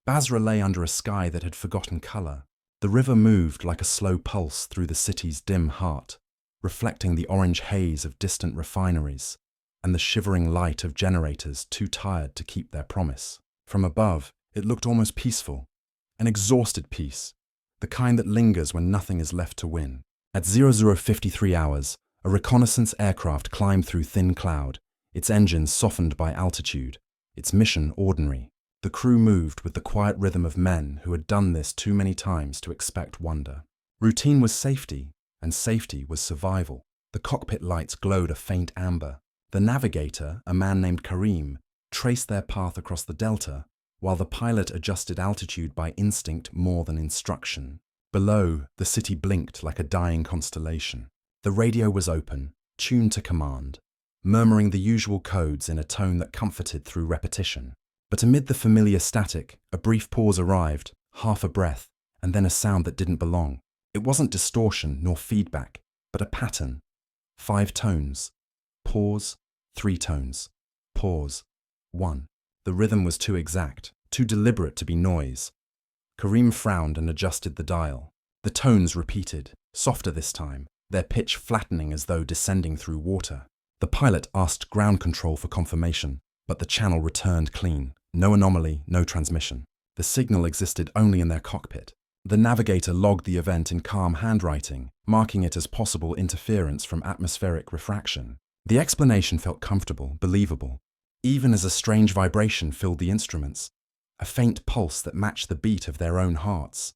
Basra lay under a sky that had forgotten color. The river moved like a slow pulse through the city's dim heart, reflecting the orange haze of distant refineries and the shivering light of generators too tired to keep their promise. From above, it looked almost peaceful, an exhausted peace, the kind that lingers when nothing is left to win. At 00:53 hours, a reconnaissance aircraft climbed through thin cloud, its engines softened by altitude, its mission ordinary. The crew moved with the quiet rhythm of men who had done this too many times to expect wonder. Routine was safety, and safety was survival. The cockpit lights glowed a faint amber. The navigator, a man named Karim, traced their path across the delta, while the pilot adjusted altitude by instinct more than instruction. Below, the city blinked like a dying constellation. The radio was open, tuned to command, murmuring the usual codes in a tone that comforted through repetition. But amid the familiar static, a brief pause arrived, half a breath, and then a sound that didn't belong. It wasn't distortion nor feedback, but a pattern. 5 tones. Pause, 3 tones. Pause, 1. The rhythm was too exact, too deliberate to be noise. Karim frowned and adjusted the dial. The tones repeated, softer this time, their pitch flattening as though descending through water. The pilot asked ground control for confirmation, but the channel returned clean. No anomaly, no transmission. The signal existed only in their cockpit. The navigator logged the event in calm handwriting, marking it as possible interference from atmospheric refraction. The explanation felt comfortable, believable, even as a strange vibration filled the instruments, a faint pulse that matched the beat of their own hearts.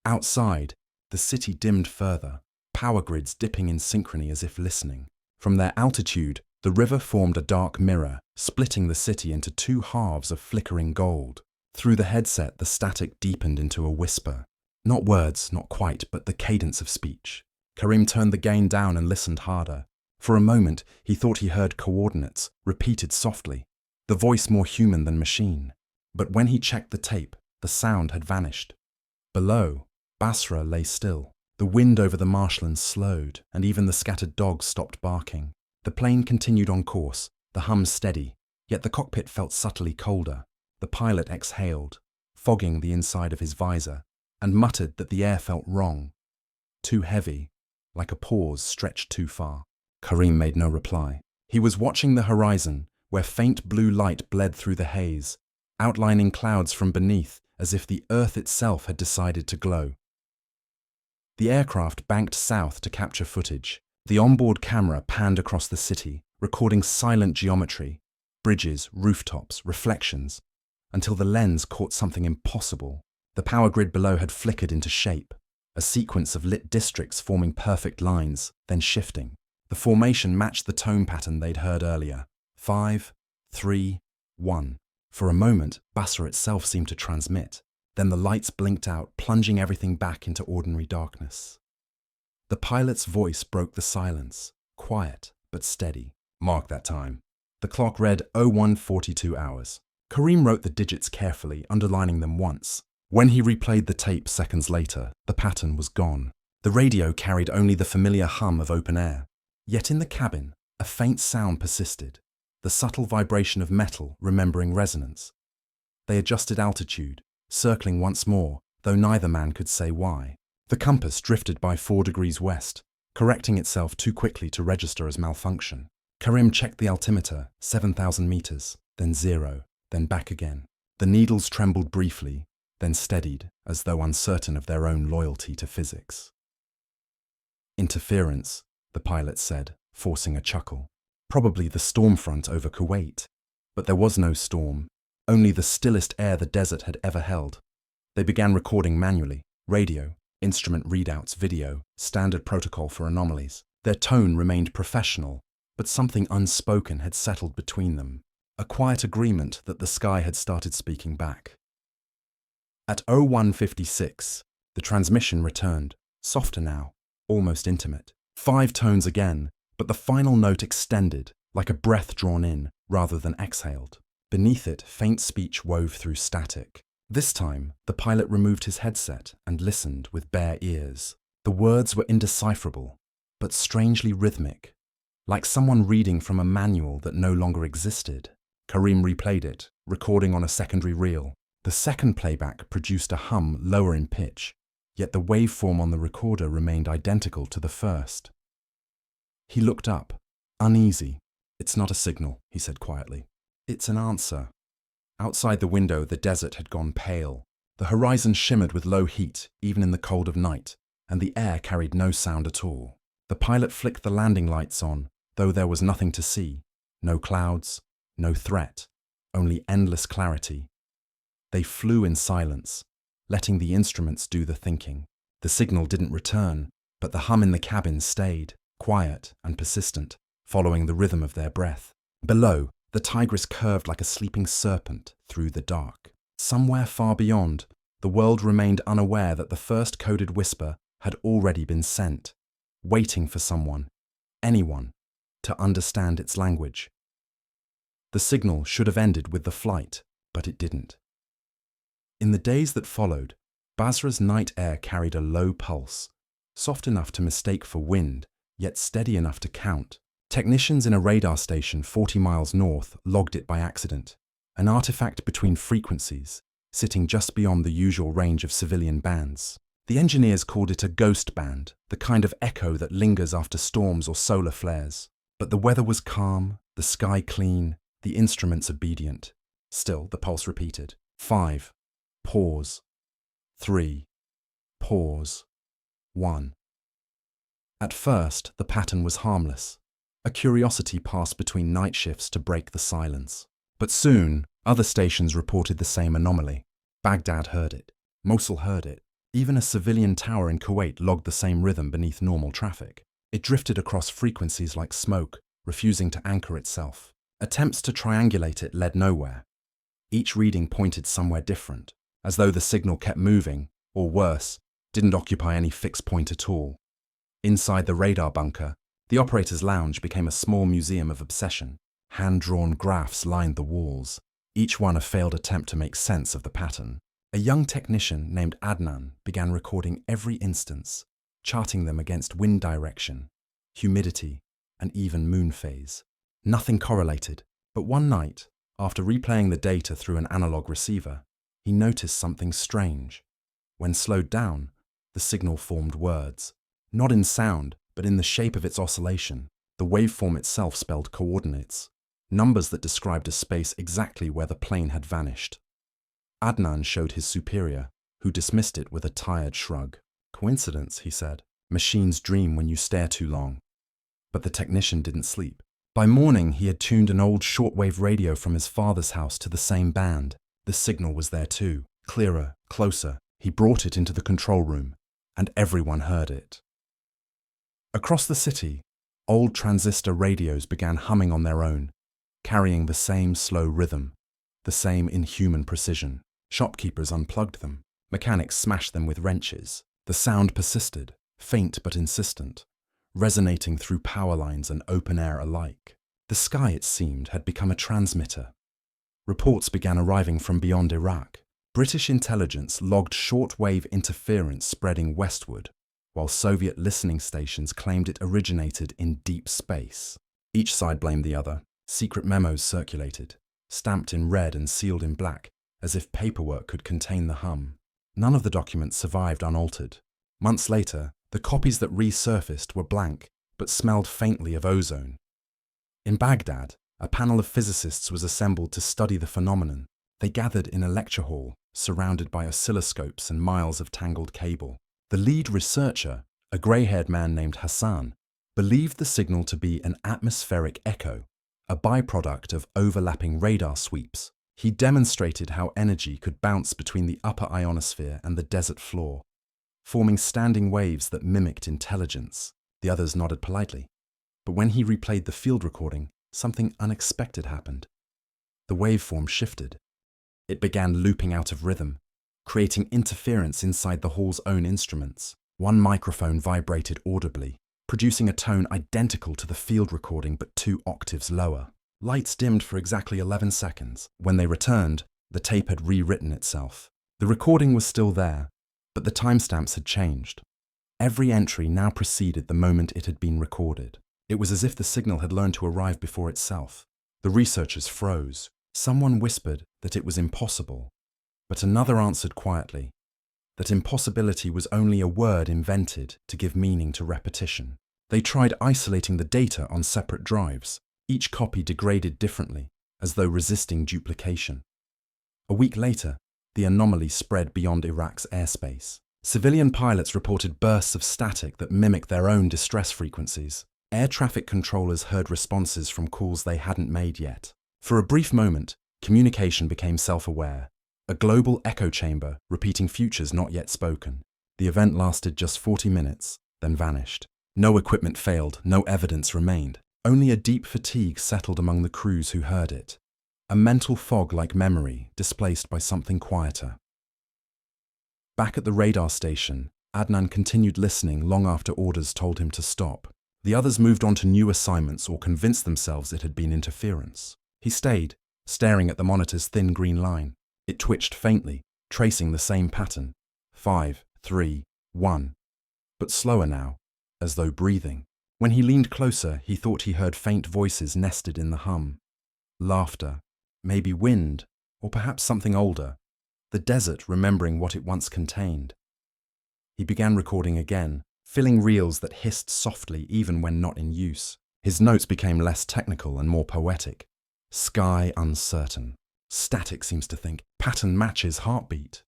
Outside, the city dimmed further, power grids dipping in synchrony as if listening. From their altitude, the river formed a dark mirror, splitting the city into 2 halves of flickering gold. Through the headset, the static deepened into a whisper. Not words, not quite, but the cadence of speech. Karim turned the gain down and listened harder. For a moment, he thought he heard coordinates, repeated softly, the voice more human than machine. But when he checked the tape, the sound had vanished. Below, Basra lay still. The wind over the marshlands slowed, and even the scattered dogs stopped barking. The plane continued on course, the hum steady, yet the cockpit felt subtly colder. The pilot exhaled, fogging the inside of his visor, and muttered that the air felt wrong, too heavy, like a pause stretched too far. Karim made no reply. He was watching the horizon, where faint blue light bled through the haze, outlining clouds from beneath as if the earth itself had decided to glow. The aircraft banked south to capture footage. The onboard camera panned across the city, recording silent geometry, bridges, rooftops, reflections, until the lens caught something impossible. The power grid below had flickered into shape, a sequence of lit districts forming perfect lines, then shifting. The formation matched the tone pattern they'd heard earlier. 5, 3, 1. For a moment, Basra itself seemed to transmit. Then the lights blinked out, plunging everything back into ordinary darkness. The pilot's voice broke the silence, quiet but steady. Mark that time. The clock read 01:42 hours. Karim wrote the digits carefully, underlining them once. When he replayed the tape seconds later, the pattern was gone. The radio carried only the familiar hum of open air. Yet in the cabin, a faint sound persisted, the subtle vibration of metal remembering resonance. They adjusted altitude, circling once more, though neither man could say why. The compass drifted by 4 degrees west, correcting itself too quickly to register as malfunction. Karim checked the altimeter, 7,000 meters, then 0, then back again. The needles trembled briefly, then steadied, as though uncertain of their own loyalty to physics. Interference, the pilot said, forcing a chuckle. Probably the storm front over Kuwait. But there was no storm, only the stillest air the desert had ever held. They began recording manually, radio, instrument readouts, video, standard protocol for anomalies. Their tone remained professional, but something unspoken had settled between them, a quiet agreement that the sky had started speaking back. At 01:56, the transmission returned, softer now, almost intimate. 5 tones again, but the final note extended, like a breath drawn in rather than exhaled. Beneath it, faint speech wove through static. This time, the pilot removed his headset and listened with bare ears. The words were indecipherable, but strangely rhythmic, like someone reading from a manual that no longer existed. Karim replayed it, recording on a secondary reel. The second playback produced a hum lower in pitch, yet the waveform on the recorder remained identical to the first. He looked up, uneasy. "It's not a signal," he said quietly. "It's an answer." Outside the window, the desert had gone pale. The horizon shimmered with low heat, even in the cold of night, and the air carried no sound at all. The pilot flicked the landing lights on, though there was nothing to see. No clouds, no threat, only endless clarity. They flew in silence, letting the instruments do the thinking. The signal didn't return, but the hum in the cabin stayed, quiet and persistent, following the rhythm of their breath. Below, the Tigris curved like a sleeping serpent through the dark. Somewhere far beyond, the world remained unaware that the first coded whisper had already been sent, waiting for someone, anyone, to understand its language. The signal should have ended with the flight, but it didn't. In the days that followed, Basra's night air carried a low pulse, soft enough to mistake for wind, yet steady enough to count. Technicians in a radar station 40 miles north logged it by accident, an artifact between frequencies, sitting just beyond the usual range of civilian bands. The engineers called it a ghost band, the kind of echo that lingers after storms or solar flares. But the weather was calm, the sky clean, the instruments obedient. Still, the pulse repeated. 5. Pause. 3. Pause. 1. At first, the pattern was harmless. A curiosity passed between night shifts to break the silence. But soon, other stations reported the same anomaly. Baghdad heard it. Mosul heard it. Even a civilian tower in Kuwait logged the same rhythm beneath normal traffic. It drifted across frequencies like smoke, refusing to anchor itself. Attempts to triangulate it led nowhere. Each reading pointed somewhere different, as though the signal kept moving, or worse, didn't occupy any fixed point at all. Inside the radar bunker, the operator's lounge became a small museum of obsession. Hand-drawn graphs lined the walls, each one a failed attempt to make sense of the pattern. A young technician named Adnan began recording every instance, charting them against wind direction, humidity, and even moon phase. Nothing correlated, but one night, after replaying the data through an analog receiver, he noticed something strange. When slowed down, the signal formed words, not in sound, but in the shape of its oscillation. The waveform itself spelled coordinates, numbers that described a space exactly where the plane had vanished. Adnan showed his superior, who dismissed it with a tired shrug. "Coincidence," he said. "Machines dream when you stare too long." But the technician didn't sleep. By morning, he had tuned an old shortwave radio from his father's house to the same band. The signal was there too, clearer, closer. He brought it into the control room, and everyone heard it. Across the city, old transistor radios began humming on their own, carrying the same slow rhythm, the same inhuman precision. Shopkeepers unplugged them. Mechanics smashed them with wrenches. The sound persisted, faint but insistent, resonating through power lines and open air alike. The sky, it seemed, had become a transmitter. Reports began arriving from beyond Iraq. British intelligence logged shortwave interference spreading westward, while Soviet listening stations claimed it originated in deep space. Each side blamed the other. Secret memos circulated, stamped in red and sealed in black, as if paperwork could contain the hum. None of the documents survived unaltered. Months later, the copies that resurfaced were blank, but smelled faintly of ozone. In Baghdad, a panel of physicists was assembled to study the phenomenon. They gathered in a lecture hall, surrounded by oscilloscopes and miles of tangled cable. The lead researcher, a grey-haired man named Hassan, believed the signal to be an atmospheric echo, a byproduct of overlapping radar sweeps. He demonstrated how energy could bounce between the upper ionosphere and the desert floor, forming standing waves that mimicked intelligence. The others nodded politely. But when he replayed the field recording, something unexpected happened. The waveform shifted. It began looping out of rhythm, creating interference inside the hall's own instruments. One microphone vibrated audibly, producing a tone identical to the field recording but 2 octaves lower. Lights dimmed for exactly 11 seconds. When they returned, the tape had rewritten itself. The recording was still there, but the timestamps had changed. Every entry now preceded the moment it had been recorded. It was as if the signal had learned to arrive before itself. The researchers froze. Someone whispered that it was impossible. But another answered quietly that impossibility was only a word invented to give meaning to repetition. They tried isolating the data on separate drives, each copy degraded differently, as though resisting duplication. A week later, the anomaly spread beyond Iraq's airspace. Civilian pilots reported bursts of static that mimicked their own distress frequencies. Air traffic controllers heard responses from calls they hadn't made yet. For a brief moment, communication became self-aware, a global echo chamber repeating futures not yet spoken. The event lasted just 40 minutes, then vanished. No equipment failed, no evidence remained. Only a deep fatigue settled among the crews who heard it. A mental fog like memory, displaced by something quieter. Back at the radar station, Adnan continued listening long after orders told him to stop. The others moved on to new assignments or convinced themselves it had been interference. He stayed, staring at the monitor's thin green line. It twitched faintly, tracing the same pattern. 5, 3, 1. But slower now, as though breathing. When he leaned closer, he thought he heard faint voices nested in the hum. Laughter, maybe wind, or perhaps something older. The desert remembering what it once contained. He began recording again, filling reels that hissed softly even when not in use. His notes became less technical and more poetic. Sky uncertain. Static seems to think. Pattern matches heartbeat.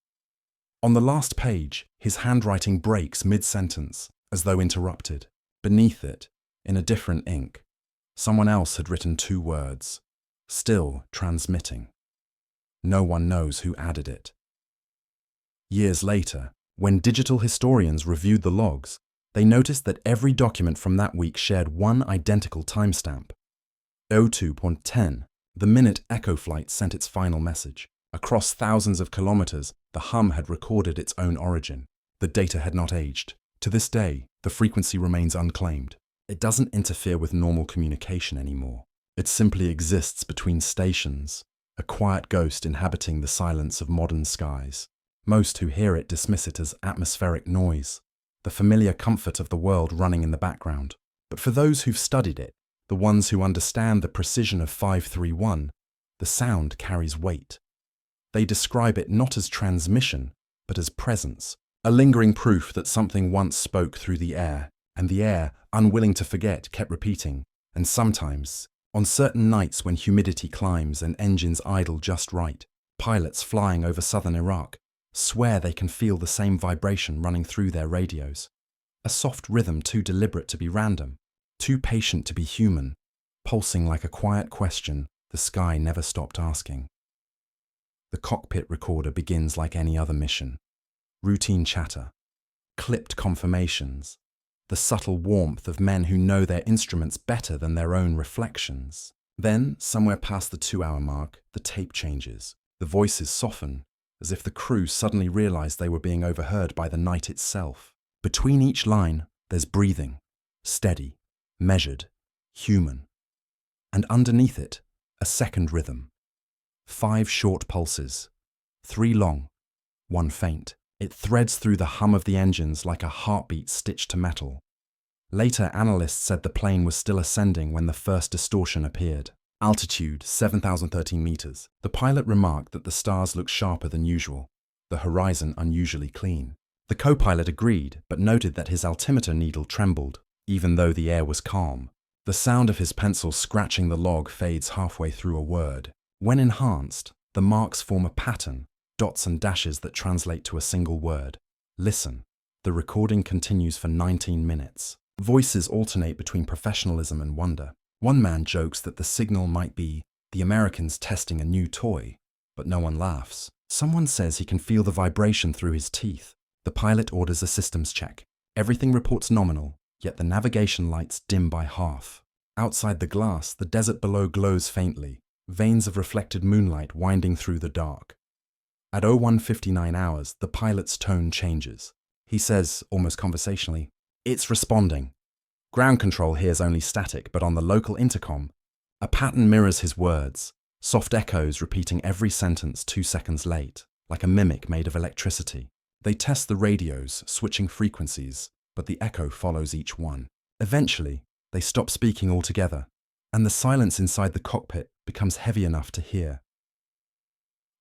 On the last page, his handwriting breaks mid-sentence, as though interrupted. Beneath it, in a different ink, someone else had written 2 words. Still transmitting. No one knows who added it. Years later, when digital historians reviewed the logs, they noticed that every document from that week shared one identical timestamp. 02.10, the minute Echo Flight sent its final message. Across thousands of kilometers, the hum had recorded its own origin. The data had not aged. To this day, the frequency remains unclaimed. It doesn't interfere with normal communication anymore. It simply exists between stations, a quiet ghost inhabiting the silence of modern skies. Most who hear it dismiss it as atmospheric noise, the familiar comfort of the world running in the background. But for those who've studied it, the ones who understand the precision of 531, the sound carries weight. They describe it not as transmission, but as presence, a lingering proof that something once spoke through the air, and the air, unwilling to forget, kept repeating. And sometimes, on certain nights when humidity climbs and engines idle just right, pilots flying over southern Iraq swear they can feel the same vibration running through their radios. A soft rhythm too deliberate to be random, too patient to be human, pulsing like a quiet question the sky never stopped asking. The cockpit recorder begins like any other mission. Routine chatter, clipped confirmations, the subtle warmth of men who know their instruments better than their own reflections. Then, somewhere past the 2-hour mark, the tape changes. The voices soften, as if the crew suddenly realized they were being overheard by the night itself. Between each line, there's breathing, steady, measured, human. And underneath it, a second rhythm. 5 short pulses, 3 long, 1 faint. It threads through the hum of the engines like a heartbeat stitched to metal. Later, analysts said the plane was still ascending when the first distortion appeared. Altitude, 7,013 meters. The pilot remarked that the stars looked sharper than usual, the horizon unusually clean. The co-pilot agreed, but noted that his altimeter needle trembled, even though the air was calm. The sound of his pencil scratching the log fades halfway through a word. When enhanced, the marks form a pattern, dots and dashes that translate to a single word. Listen. The recording continues for 19 minutes. Voices alternate between professionalism and wonder. One man jokes that the signal might be the Americans testing a new toy, but no one laughs. Someone says he can feel the vibration through his teeth. The pilot orders a systems check. Everything reports nominal, yet the navigation lights dim by half. Outside the glass, the desert below glows faintly, veins of reflected moonlight winding through the dark. At 01:59 hours, the pilot's tone changes. He says, almost conversationally, "It's responding." Ground control hears only static, but on the local intercom, a pattern mirrors his words, soft echoes repeating every sentence 2 seconds late, like a mimic made of electricity. They test the radios, switching frequencies, but the echo follows each one. Eventually, they stop speaking altogether, and the silence inside the cockpit becomes heavy enough to hear.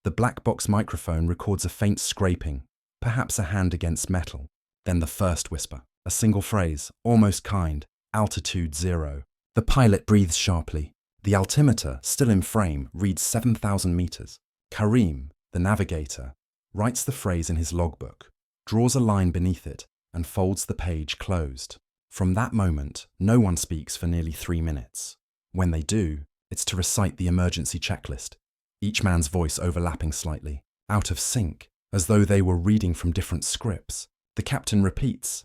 The black box microphone records a faint scraping, perhaps a hand against metal. Then the first whisper, a single phrase, almost kind, altitude 0. The pilot breathes sharply. The altimeter, still in frame, reads 7,000 meters. Karim, the navigator, writes the phrase in his logbook, draws a line beneath it, and folds the page closed. From that moment, no one speaks for nearly 3 minutes. When they do, it's to recite the emergency checklist, each man's voice overlapping slightly, out of sync, as though they were reading from different scripts. The captain repeats,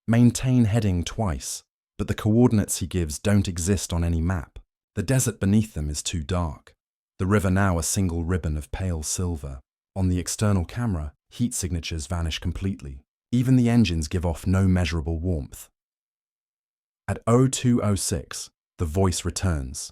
"Maintain heading" twice, but the coordinates he gives don't exist on any map. The desert beneath them is too dark. The river now a single ribbon of pale silver. On the external camera, heat signatures vanish completely. Even the engines give off no measurable warmth. At 02:06, the voice returns,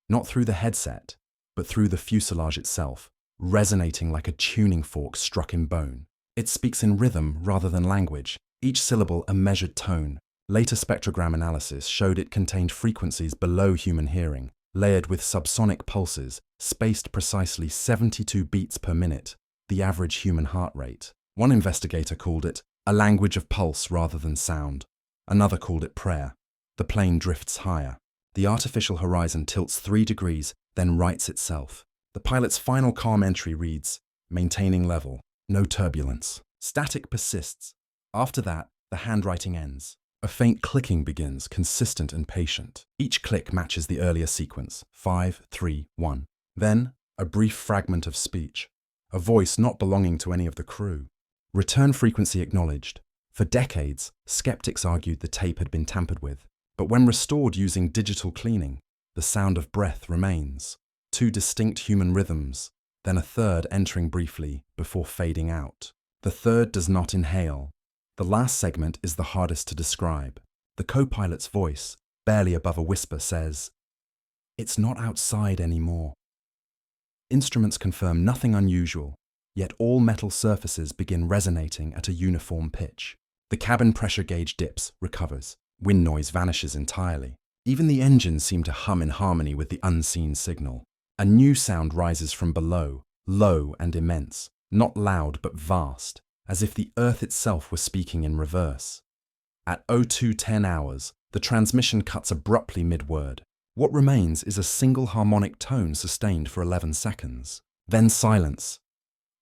not through the headset, but through the fuselage itself, resonating like a tuning fork struck in bone. It speaks in rhythm rather than language, each syllable a measured tone. Later spectrogram analysis showed it contained frequencies below human hearing, layered with subsonic pulses, spaced precisely 72 beats per minute, the average human heart rate. One investigator called it a language of pulse rather than sound. Another called it prayer. The plane drifts higher. The artificial horizon tilts 3 degrees, then rights itself. The pilot's final calm entry reads, "Maintaining level, no turbulence." Static persists. After that, the handwriting ends. A faint clicking begins, consistent and patient. Each click matches the earlier sequence, 5, 3, 1. Then, a brief fragment of speech, a voice not belonging to any of the crew. Return frequency acknowledged. For decades, skeptics argued the tape had been tampered with. But when restored using digital cleaning, the sound of breath remains. 2 distinct human rhythms, then a third entering briefly before fading out. The third does not inhale. The last segment is the hardest to describe. The co-pilot's voice, barely above a whisper, says, "It's not outside anymore." Instruments confirm nothing unusual, yet all metal surfaces begin resonating at a uniform pitch. The cabin pressure gauge dips, recovers. Wind noise vanishes entirely. Even the engines seem to hum in harmony with the unseen signal. A new sound rises from below, low and immense, not loud but vast, as if the earth itself were speaking in reverse. At 02:10 hours, the transmission cuts abruptly mid-word. What remains is a single harmonic tone sustained for 11 seconds. Then silence.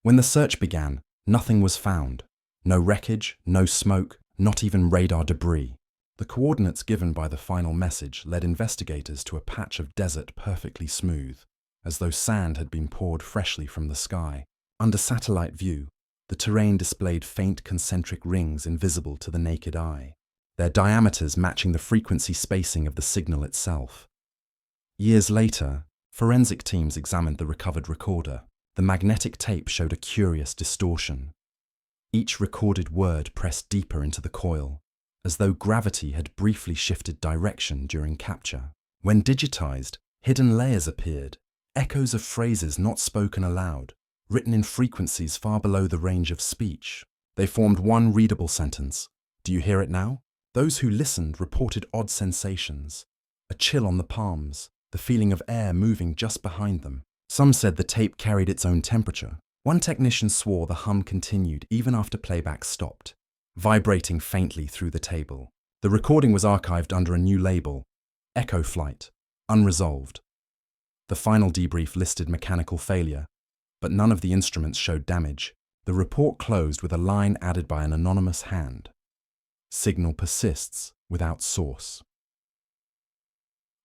When the search began, nothing was found. No wreckage, no smoke, not even radar debris. The coordinates given by the final message led investigators to a patch of desert perfectly smooth, as though sand had been poured freshly from the sky. Under satellite view, the terrain displayed faint concentric rings invisible to the naked eye, their diameters matching the frequency spacing of the signal itself. Years later, forensic teams examined the recovered recorder. The magnetic tape showed a curious distortion. Each recorded word pressed deeper into the coil, as though gravity had briefly shifted direction during capture. When digitized, hidden layers appeared, echoes of phrases not spoken aloud, written in frequencies far below the range of speech. They formed one readable sentence. "Do you hear it now?" Those who listened reported odd sensations, a chill on the palms, the feeling of air moving just behind them. Some said the tape carried its own temperature. One technician swore the hum continued even after playback stopped, vibrating faintly through the table. The recording was archived under a new label, Echo Flight, unresolved. The final debrief listed mechanical failure, but none of the instruments showed damage. The report closed with a line added by an anonymous hand. Signal persists without source.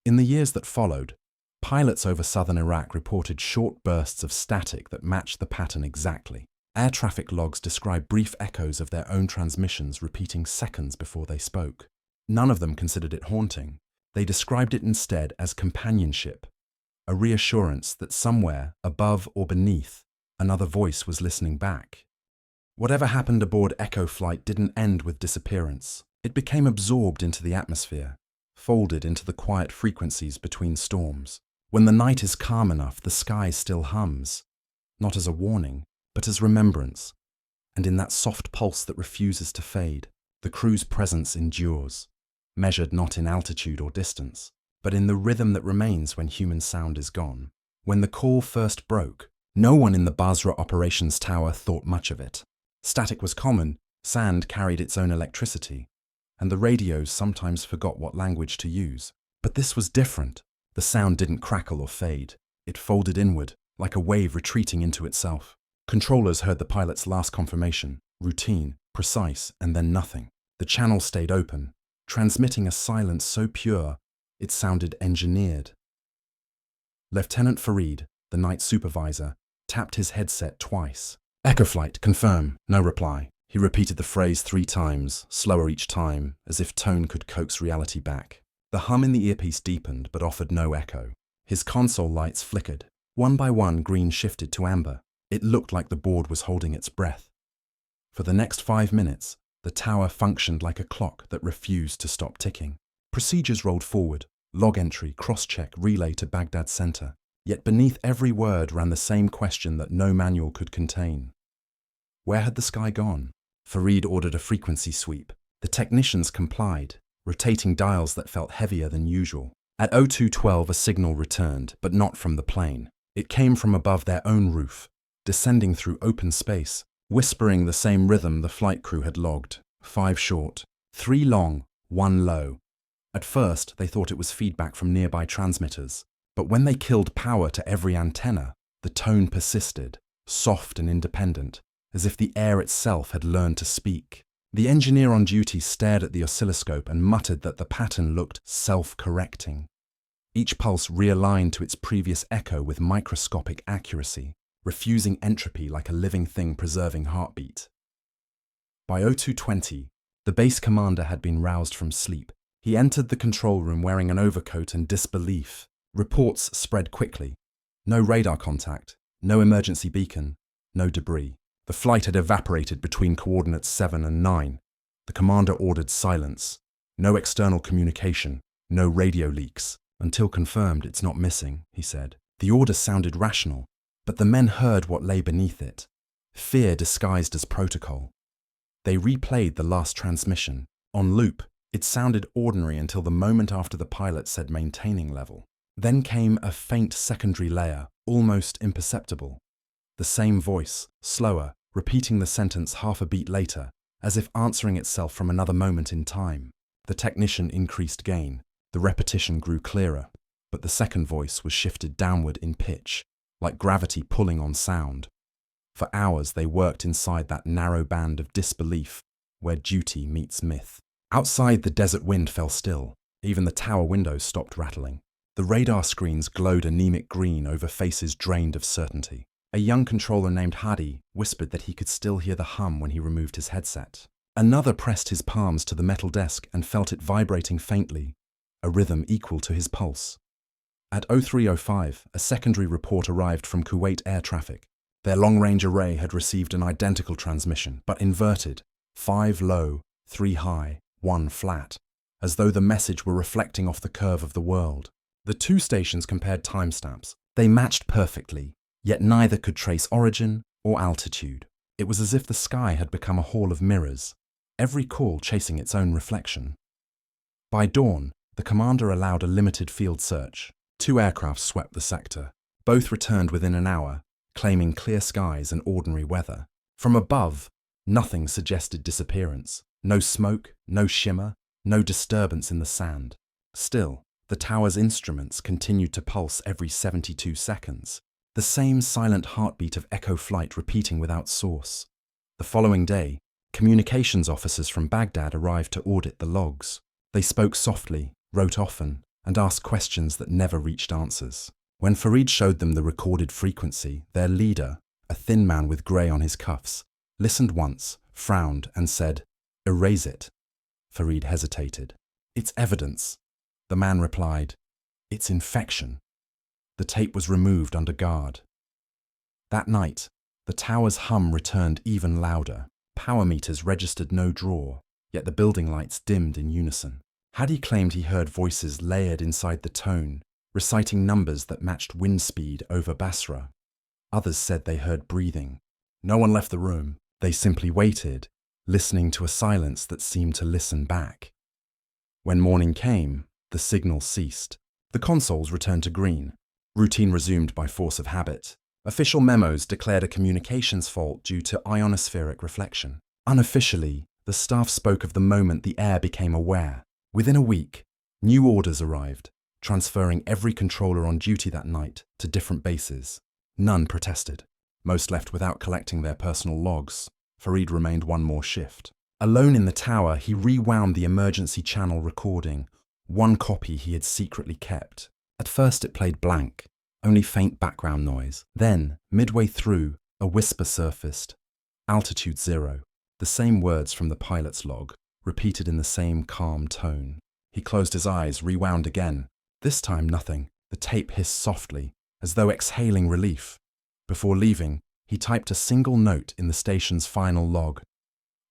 In the years that followed, pilots over southern Iraq reported short bursts of static that matched the pattern exactly. Air traffic logs describe brief echoes of their own transmissions repeating seconds before they spoke. None of them considered it haunting. They described it instead as companionship, a reassurance that somewhere, above or beneath, another voice was listening back. Whatever happened aboard Echo Flight didn't end with disappearance. It became absorbed into the atmosphere, folded into the quiet frequencies between storms. When the night is calm enough, the sky still hums, not as a warning, but as remembrance. And in that soft pulse that refuses to fade, the crew's presence endures, measured not in altitude or distance, but in the rhythm that remains when human sound is gone. When the call first broke, No one in the Basra operations tower thought much of it. Static was common, sand carried its own electricity, and the radios sometimes forgot what language to use. But this was different. The sound didn't crackle or fade. It folded inward, like a wave retreating into itself. Controllers heard the pilot's last confirmation, routine, precise, and then nothing. The channel stayed open, transmitting a silence so pure, it sounded engineered. Lieutenant Farid, the night supervisor, tapped his headset twice. "Echo flight, confirm." No reply. He repeated the phrase 3 times, slower each time, as if tone could coax reality back. The hum in the earpiece deepened but offered no echo. His console lights flickered. One by one, green shifted to amber. It looked like the board was holding its breath. For the next 5 minutes, the tower functioned like a clock that refused to stop ticking. Procedures rolled forward, log entry, cross-check, relay to Baghdad center. Yet beneath every word ran the same question that no manual could contain. Where had the sky gone? Farid ordered a frequency sweep. The technicians complied, rotating dials that felt heavier than usual. At 0212 a signal returned, but not from the plane. It came from above their own roof, descending through open space, whispering the same rhythm the flight crew had logged. 5 short, 3 long, 1 low. At first, they thought it was feedback from nearby transmitters. But when they killed power to every antenna, the tone persisted, soft and independent, as if the air itself had learned to speak. The engineer on duty stared at the oscilloscope and muttered that the pattern looked self-correcting. Each pulse realigned to its previous echo with microscopic accuracy, refusing entropy like a living thing preserving heartbeat. By 0220, the base commander had been roused from sleep. He entered the control room wearing an overcoat and disbelief. Reports spread quickly. No radar contact, no emergency beacon, no debris. The flight had evaporated between coordinates 7 and 9. The commander ordered silence. No external communication, no radio leaks. "Until confirmed, it's not missing," he said. The order sounded rational, but the men heard what lay beneath it. Fear disguised as protocol. They replayed the last transmission. On loop, it sounded ordinary until the moment after the pilot said maintaining level. Then came a faint secondary layer, almost imperceptible. The same voice, slower, repeating the sentence half a beat later, as if answering itself from another moment in time. The technician increased gain. The repetition grew clearer, but the second voice was shifted downward in pitch, like gravity pulling on sound. For hours they worked inside that narrow band of disbelief where duty meets myth. Outside, the desert wind fell still. Even the tower windows stopped rattling. The radar screens glowed anemic green over faces drained of certainty. A young controller named Hadi whispered that he could still hear the hum when he removed his headset. Another pressed his palms to the metal desk and felt it vibrating faintly, a rhythm equal to his pulse. At 0305, a secondary report arrived from Kuwait air traffic. Their long-range array had received an identical transmission, but inverted, 5 low, 3 high, 1 flat, as though the message were reflecting off the curve of the world. The 2 stations compared timestamps. They matched perfectly, yet neither could trace origin or altitude. It was as if the sky had become a hall of mirrors, every call chasing its own reflection. By dawn, the commander allowed a limited field search. 2 aircraft swept the sector. Both returned within an hour, claiming clear skies and ordinary weather. From above, nothing suggested disappearance. No smoke, no shimmer, no disturbance in the sand. Still, the tower's instruments continued to pulse every 72 seconds, the same silent heartbeat of echo flight repeating without source. The following day, communications officers from Baghdad arrived to audit the logs. They spoke softly, wrote often, and asked questions that never reached answers. When Farid showed them the recorded frequency, their leader, a thin man with grey on his cuffs, listened once, frowned, and said, "Erase it." Farid hesitated. "It's evidence." The man replied, "It's infection." The tape was removed under guard. That night, the tower's hum returned even louder. Power meters registered no draw, yet the building lights dimmed in unison. Hadi claimed he heard voices layered inside the tone, reciting numbers that matched wind speed over Basra. Others said they heard breathing. No one left the room. They simply waited, listening to a silence that seemed to listen back. When morning came, the signal ceased. The consoles returned to green. Routine resumed by force of habit. Official memos declared a communications fault due to ionospheric reflection. Unofficially, the staff spoke of the moment the air became aware. Within a week, new orders arrived, transferring every controller on duty that night to different bases. None protested. Most left without collecting their personal logs. Farid remained one more shift. Alone in the tower, he rewound the emergency channel recording, one copy he had secretly kept. At first it played blank, only faint background noise. Then, midway through, a whisper surfaced. Altitude 0. The same words from the pilot's log, repeated in the same calm tone. He closed his eyes, rewound again. This time nothing. The tape hissed softly, as though exhaling relief. Before leaving, he typed a single note in the station's final log.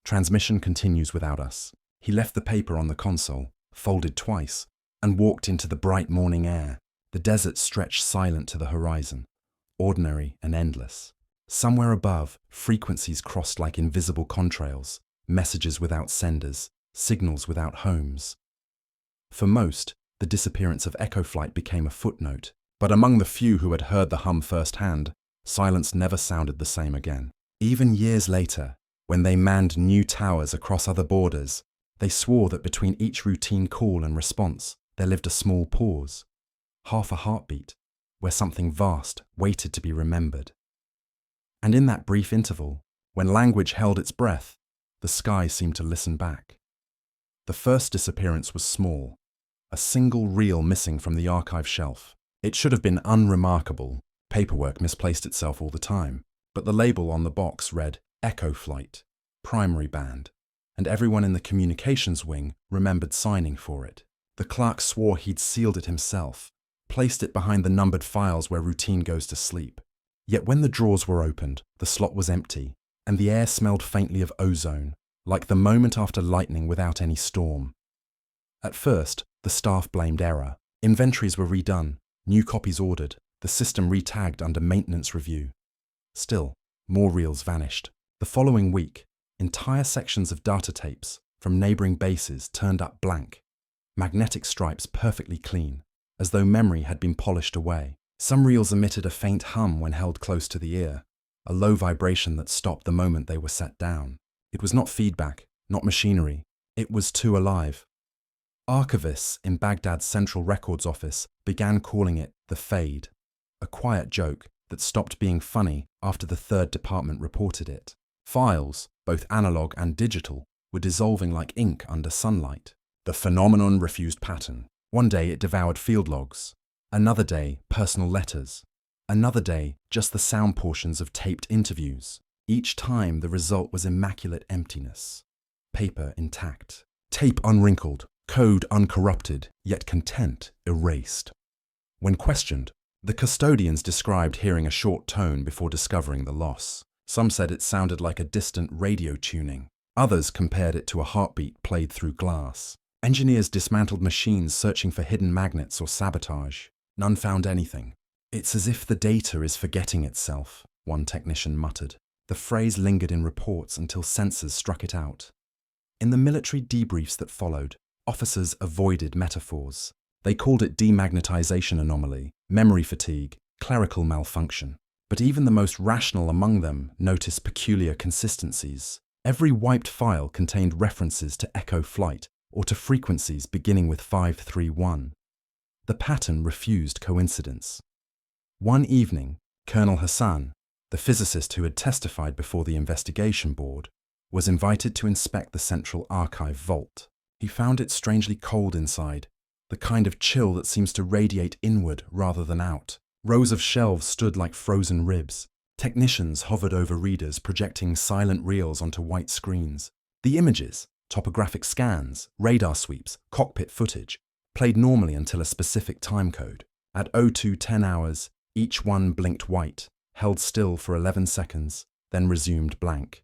Transmission continues without us. He left the paper on the console, folded twice, and walked into the bright morning air. The desert stretched silent to the horizon, ordinary and endless. Somewhere above, frequencies crossed like invisible contrails, messages without senders, signals without homes. For most, the disappearance of Echo Flight became a footnote, but among the few who had heard the hum firsthand, silence never sounded the same again. Even years later, when they manned new towers across other borders, they swore that between each routine call and response, there lived a small pause, half a heartbeat, where something vast waited to be remembered. And in that brief interval, when language held its breath, the sky seemed to listen back. The first disappearance was small, a single reel missing from the archive shelf. It should have been unremarkable. Paperwork misplaced itself all the time, but the label on the box read Echo Flight, primary band, and everyone in the communications wing remembered signing for it. The clerk swore he'd sealed it himself, placed it behind the numbered files where routine goes to sleep. Yet when the drawers were opened, the slot was empty, and the air smelled faintly of ozone, like the moment after lightning without any storm. At first, the staff blamed error. Inventories were redone, new copies ordered, the system retagged under maintenance review. Still, more reels vanished. The following week, entire sections of data tapes from neighboring bases turned up blank, magnetic stripes perfectly clean, as though memory had been polished away. Some reels emitted a faint hum when held close to the ear, a low vibration that stopped the moment they were set down. It was not feedback, not machinery. It was too alive. Archivists in Baghdad's Central Records Office began calling it the fade, a quiet joke that stopped being funny after the third department reported it. Files, both analog and digital, were dissolving like ink under sunlight. The phenomenon refused pattern. One day it devoured field logs. Another day, personal letters. Another day, just the sound portions of taped interviews. Each time, the result was immaculate emptiness. Paper intact. Tape unwrinkled. Code uncorrupted, yet content erased. When questioned, the custodians described hearing a short tone before discovering the loss. Some said it sounded like a distant radio tuning. Others compared it to a heartbeat played through glass. Engineers dismantled machines searching for hidden magnets or sabotage. None found anything. "It's as if the data is forgetting itself," one technician muttered. The phrase lingered in reports until sensors struck it out. In the military debriefs that followed, officers avoided metaphors. They called it demagnetization anomaly, memory fatigue, clerical malfunction. But even the most rational among them noticed peculiar consistencies. Every wiped file contained references to Echo Flight or to frequencies beginning with 531. The pattern refused coincidence. One evening, Colonel Hassan, the physicist who had testified before the investigation board, was invited to inspect the central archive vault. He found it strangely cold inside, the kind of chill that seems to radiate inward rather than out. Rows of shelves stood like frozen ribs. Technicians hovered over readers, projecting silent reels onto white screens. The images, topographic scans, radar sweeps, cockpit footage, played normally until a specific time code. At 02:10 hours, each one blinked white, held still for 11 seconds, then resumed blank.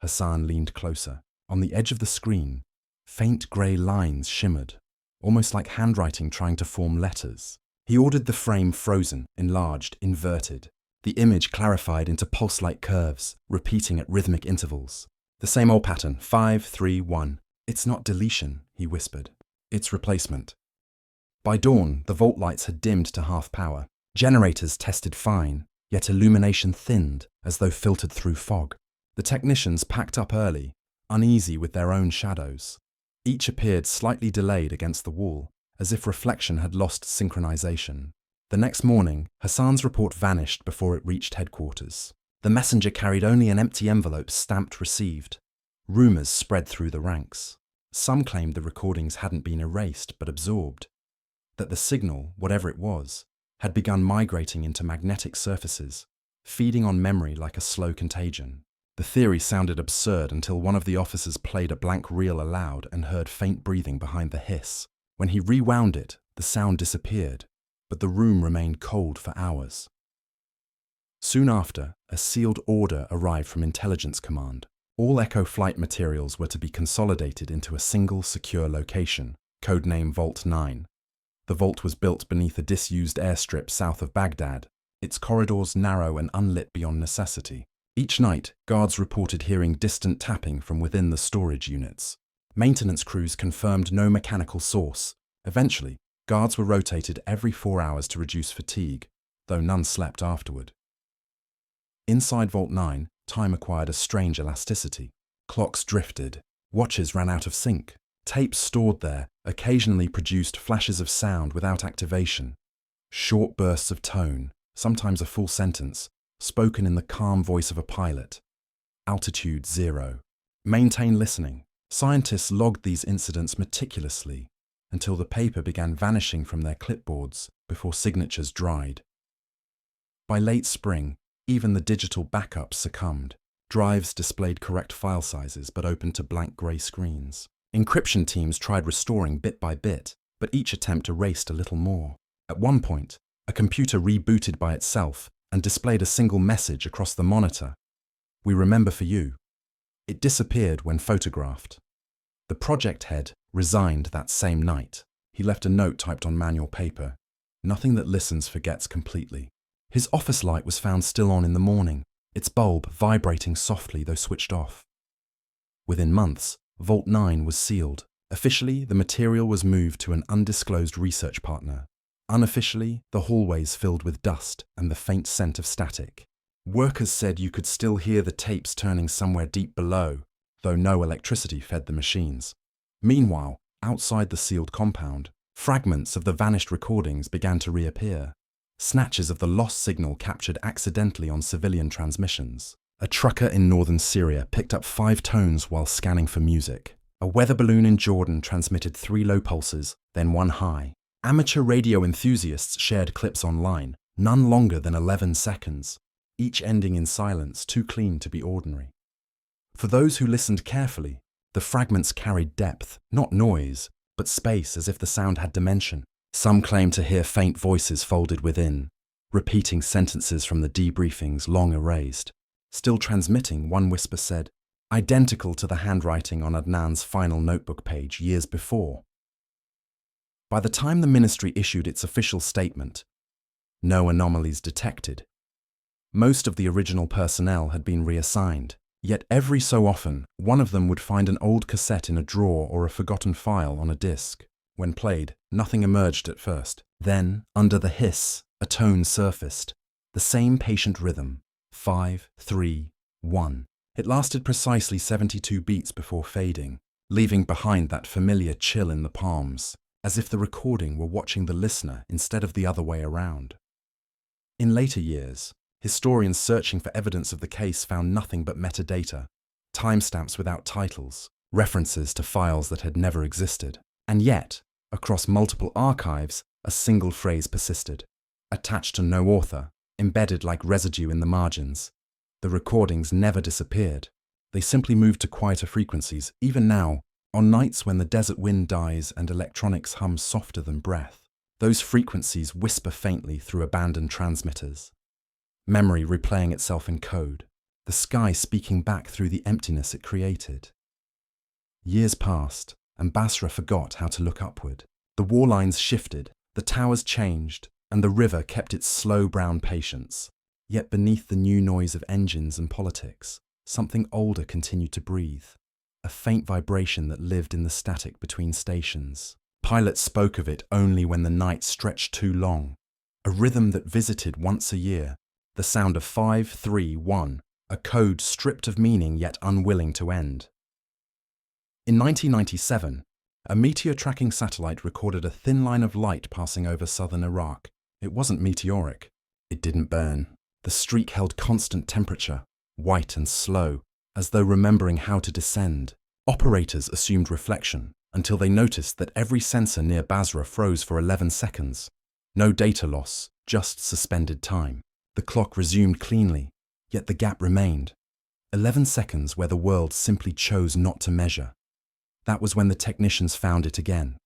Hassan leaned closer. On the edge of the screen, faint grey lines shimmered, almost like handwriting trying to form letters. He ordered the frame frozen, enlarged, inverted. The image clarified into pulse-like curves, repeating at rhythmic intervals. The same old pattern, 531. "It's not deletion," he whispered. "It's replacement." By dawn, the vault lights had dimmed to half power. Generators tested fine, yet illumination thinned as though filtered through fog. The technicians packed up early, uneasy with their own shadows. Each appeared slightly delayed against the wall, as if reflection had lost synchronization. The next morning, Hassan's report vanished before it reached headquarters. The messenger carried only an empty envelope stamped received. Rumors spread through the ranks. Some claimed the recordings hadn't been erased but absorbed, that the signal, whatever it was, had begun migrating into magnetic surfaces, feeding on memory like a slow contagion. The theory sounded absurd until one of the officers played a blank reel aloud and heard faint breathing behind the hiss. When he rewound it, the sound disappeared, but the room remained cold for hours. Soon after, a sealed order arrived from Intelligence Command. All Echo flight materials were to be consolidated into a single secure location, codename Vault 9. The vault was built beneath a disused airstrip south of Baghdad, its corridors narrow and unlit beyond necessity. Each night, guards reported hearing distant tapping from within the storage units. Maintenance crews confirmed no mechanical source. Eventually, guards were rotated every 4 hours to reduce fatigue, though none slept afterward. Inside Vault 9, time acquired a strange elasticity. Clocks drifted, watches ran out of sync. Tapes stored there occasionally produced flashes of sound without activation. Short bursts of tone, sometimes a full sentence, spoken in the calm voice of a pilot. Altitude 0. Maintain listening. Scientists logged these incidents meticulously until the paper began vanishing from their clipboards before signatures dried. By late spring, even the digital backups succumbed. Drives displayed correct file sizes but opened to blank grey screens. Encryption teams tried restoring bit by bit, but each attempt erased a little more. At one point, a computer rebooted by itself and displayed a single message across the monitor. "We remember for you." It disappeared when photographed. The project head resigned that same night. He left a note typed on manual paper. "Nothing that listens forgets completely." His office light was found still on in the morning, its bulb vibrating softly though switched off. Within months, Vault 9 was sealed. Officially, the material was moved to an undisclosed research partner. Unofficially, the hallways filled with dust and the faint scent of static. Workers said you could still hear the tapes turning somewhere deep below, though no electricity fed the machines. Meanwhile, outside the sealed compound, fragments of the vanished recordings began to reappear. Snatches of the lost signal captured accidentally on civilian transmissions. A trucker in northern Syria picked up 5 tones while scanning for music. A weather balloon in Jordan transmitted 3 low pulses, then 1 high. Amateur radio enthusiasts shared clips online, none longer than 11 seconds, each ending in silence too clean to be ordinary. For those who listened carefully, the fragments carried depth, not noise, but space as if the sound had dimension. Some claimed to hear faint voices folded within, repeating sentences from the debriefings long erased. Still transmitting, one whisper said, identical to the handwriting on Adnan's final notebook page years before. By the time the ministry issued its official statement, no anomalies detected. Most of the original personnel had been reassigned, yet every so often, one of them would find an old cassette in a drawer or a forgotten file on a disc. When played, nothing emerged at first. Then, under the hiss, a tone surfaced. The same patient rhythm. 5, 3, 1. It lasted precisely 72 beats before fading, leaving behind that familiar chill in the palms, as if the recording were watching the listener instead of the other way around. In later years, historians searching for evidence of the case found nothing but metadata, timestamps without titles, references to files that had never existed. And yet, across multiple archives, a single phrase persisted, attached to no author, embedded like residue in the margins. The recordings never disappeared. They simply moved to quieter frequencies, even now, on nights when the desert wind dies and electronics hum softer than breath. Those frequencies whisper faintly through abandoned transmitters. Memory replaying itself in code, the sky speaking back through the emptiness it created. Years passed, and Basra forgot how to look upward. The war lines shifted, the towers changed, and the river kept its slow brown patience. Yet beneath the new noise of engines and politics, something older continued to breathe, a faint vibration that lived in the static between stations. Pilots spoke of it only when the night stretched too long, a rhythm that visited once a year, The sound of 531, a code stripped of meaning yet unwilling to end. In 1997, a meteor tracking satellite recorded a thin line of light passing over southern Iraq. It wasn't meteoric. It didn't burn. The streak held constant temperature, white and slow, as though remembering how to descend. Operators assumed reflection until they noticed that every sensor near Basra froze for 11 seconds. No data loss, just suspended time. The clock resumed cleanly, yet the gap remained. 11 seconds where the world simply chose not to measure. That was when the technicians found it again.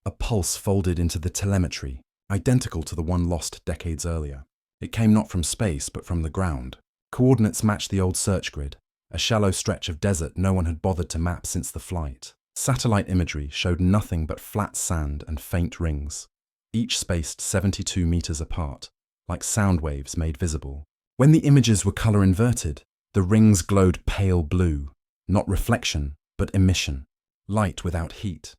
A pulse folded into the telemetry, identical to the one lost decades earlier. It came not from space, but from the ground. Coordinates matched the old search grid, a shallow stretch of desert no one had bothered to map since the flight. Satellite imagery showed nothing but flat sand and faint rings, each spaced 72 meters apart, like sound waves made visible. When the images were color inverted, the rings glowed pale blue, not reflection, but emission, light without heat.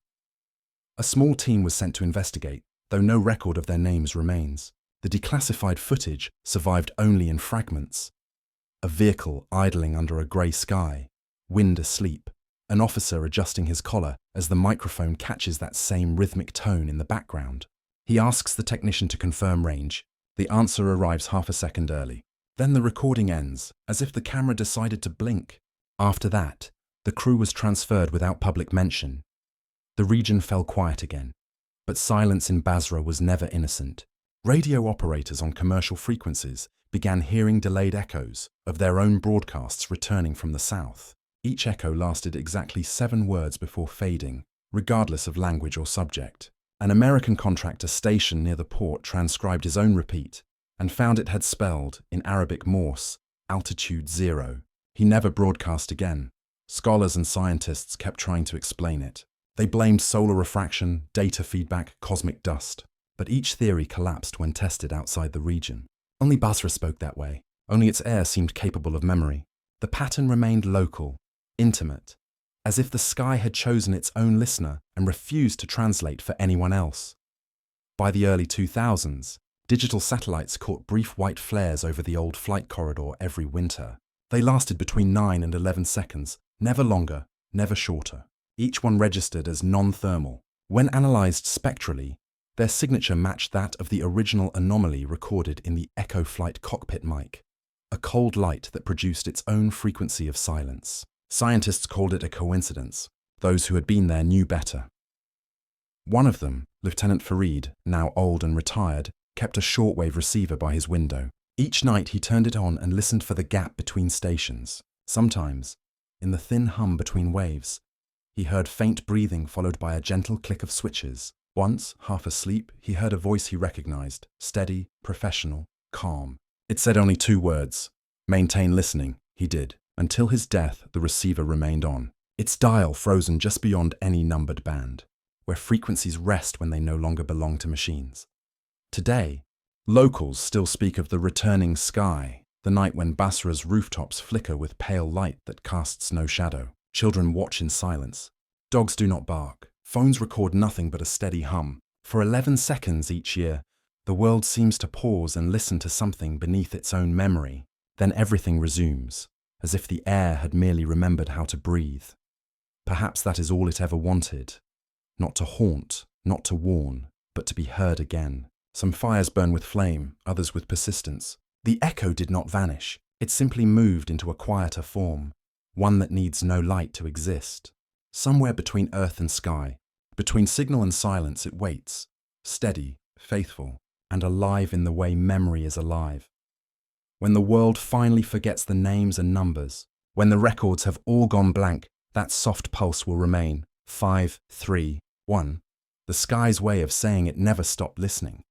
A small team was sent to investigate, though no record of their names remains. The declassified footage survived only in fragments. A vehicle idling under a grey sky, wind asleep, an officer adjusting his collar as the microphone catches that same rhythmic tone in the background. He asks the technician to confirm range. The answer arrives half a second early. Then the recording ends, as if the camera decided to blink. After that, the crew was transferred without public mention. The region fell quiet again, but silence in Basra was never innocent. Radio operators on commercial frequencies began hearing delayed echoes of their own broadcasts returning from the south. Each echo lasted exactly 7 words before fading, regardless of language or subject. An American contractor stationed near the port transcribed his own repeat and found it had spelled, in Arabic Morse, altitude 0. He never broadcast again. Scholars and scientists kept trying to explain it. They blamed solar refraction, data feedback, cosmic dust. But each theory collapsed when tested outside the region. Only Basra spoke that way. Only its air seemed capable of memory. The pattern remained local, intimate, as if the sky had chosen its own listener and refused to translate for anyone else. By the early 2000s, digital satellites caught brief white flares over the old flight corridor every winter. They lasted between 9 and 11 seconds, never longer, never shorter. Each one registered as non-thermal. When analyzed spectrally, their signature matched that of the original anomaly recorded in the Echo flight cockpit mic, a cold light that produced its own frequency of silence. Scientists called it a coincidence. Those who had been there knew better. One of them, Lieutenant Farid, now old and retired, kept a shortwave receiver by his window. Each night he turned it on and listened for the gap between stations. Sometimes, in the thin hum between waves, he heard faint breathing followed by a gentle click of switches. Once, half asleep, he heard a voice he recognized, steady, professional, calm. It said only 2 words. Maintain listening. He did. Until his death, the receiver remained on, its dial frozen just beyond any numbered band, where frequencies rest when they no longer belong to machines. Today, locals still speak of the returning sky, the night when Basra's rooftops flicker with pale light that casts no shadow. Children watch in silence. Dogs do not bark. Phones record nothing but a steady hum. For 11 seconds each year, the world seems to pause and listen to something beneath its own memory. Then everything resumes, as if the air had merely remembered how to breathe. Perhaps that is all it ever wanted. Not to haunt, not to warn, but to be heard again. Some fires burn with flame, others with persistence. The echo did not vanish. It simply moved into a quieter form, one that needs no light to exist. Somewhere between earth and sky, between signal and silence, it waits, steady, faithful, and alive in the way memory is alive. When the world finally forgets the names and numbers, when the records have all gone blank, that soft pulse will remain. 5, 3, 1. The sky's way of saying it never stopped listening.